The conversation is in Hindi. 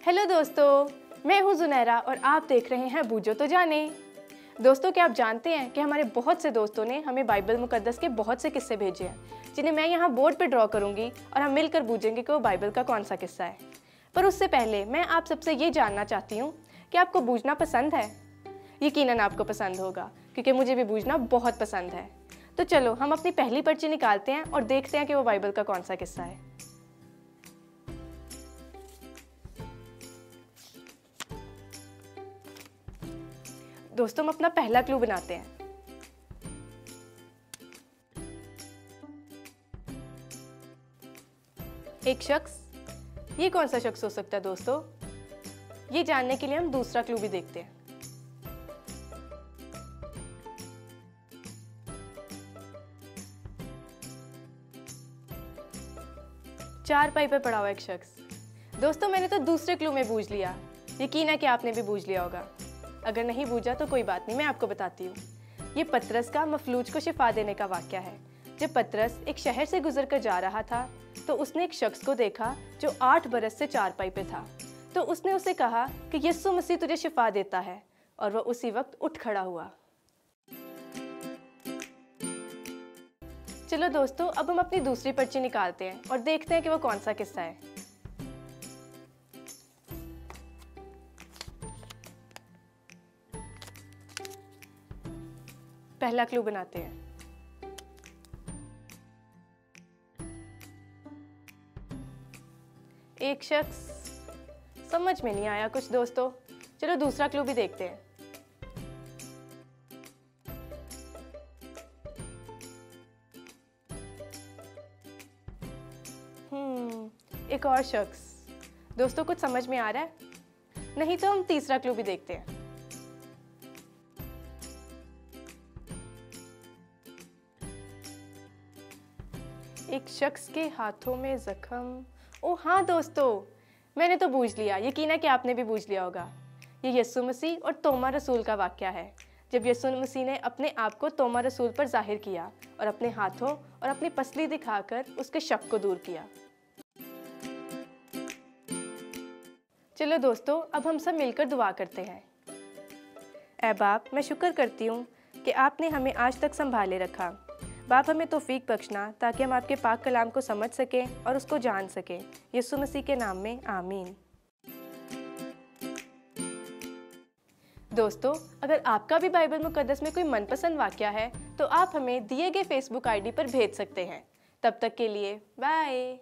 हेलो दोस्तों, मैं हूँ जुनैरा और आप देख रहे हैं बूझो तो जाने। दोस्तों, क्या आप जानते हैं कि हमारे बहुत से दोस्तों ने हमें बाइबल मुकद्दस के बहुत से किस्से भेजे हैं, जिन्हें मैं यहाँ बोर्ड पे ड्रॉ करूँगी और हम मिलकर बूझेंगे कि वो बाइबल का कौन सा किस्सा है। पर उससे पहले मैं आप सबसे ये जानना चाहती हूँ कि आपको बूझना पसंद है। यकीनन आपको पसंद होगा, क्योंकि मुझे भी बूझना बहुत पसंद है। तो चलो हम अपनी पहली पर्ची निकालते हैं और देखते हैं कि वो बाइबल का कौन सा किस्सा है। दोस्तों, हम अपना पहला क्लू बनाते हैं। एक शख्स। ये कौन सा शख्स हो सकता है दोस्तों? ये जानने के लिए हम दूसरा क्लू भी देखते हैं। चारपाई पर पड़ा हुआ एक शख्स। दोस्तों, मैंने तो दूसरे क्लू में बूझ लिया। यकीन है कि आपने भी बूझ लिया होगा। अगर नहीं बूझा तो कोई बात नहीं, मैं आपको बताती हूँ। ये पतरस का मफलूज को शिफा देने का वाक्या है। जब पतरस एक शहर से गुजर कर जा रहा था तो उसने एक शख्स को देखा जो 8 बरस से चारपाई पे था। तो उसने उसे कहा कि यीशु मसीह तुझे शिफा देता है, और वह उसी वक्त उठ खड़ा हुआ। चलो दोस्तों, अब हम अपनी दूसरी पर्ची निकालते हैं और देखते हैं कि वो कौन सा किस्सा है। पहला क्लू बनाते हैं। एक शख्स। समझ में नहीं आया कुछ दोस्तों। चलो दूसरा क्लू भी देखते हैं। एक और शख्स। दोस्तों, कुछ समझ में आ रहा है? नहीं तो हम तीसरा क्लू भी देखते हैं। एक शख्स के हाथों में जख्म। ओ हाँ दोस्तों, मैंने तो बूझ लिया। यकीन है कि आपने भी बूझ लिया होगा। ये यीशु मसीह और तोमा रसूल का वाक्या है। जब यीशु मसीह ने अपने आप को तोमा रसूल पर जाहिर किया और अपने हाथों और अपनी पसली दिखाकर उसके शक को दूर किया। चलो दोस्तों, अब हम सब मिलकर दुआ करते हैं। ऐ बाप, मैं शुक्र करती हूँ कि आपने हमें आज तक संभाले रखा। बाप, हमें तौफीक बख्शना ताकि हम आपके पाक कलाम को समझ सकें और उसको जान सकें। यीशु मसीह के नाम में आमीन। दोस्तों, अगर आपका भी बाइबल मुकद्दस में कोई मनपसंद वाक्या है तो आप हमें दिए गए फेसबुक आईडी पर भेज सकते हैं। तब तक के लिए बाय।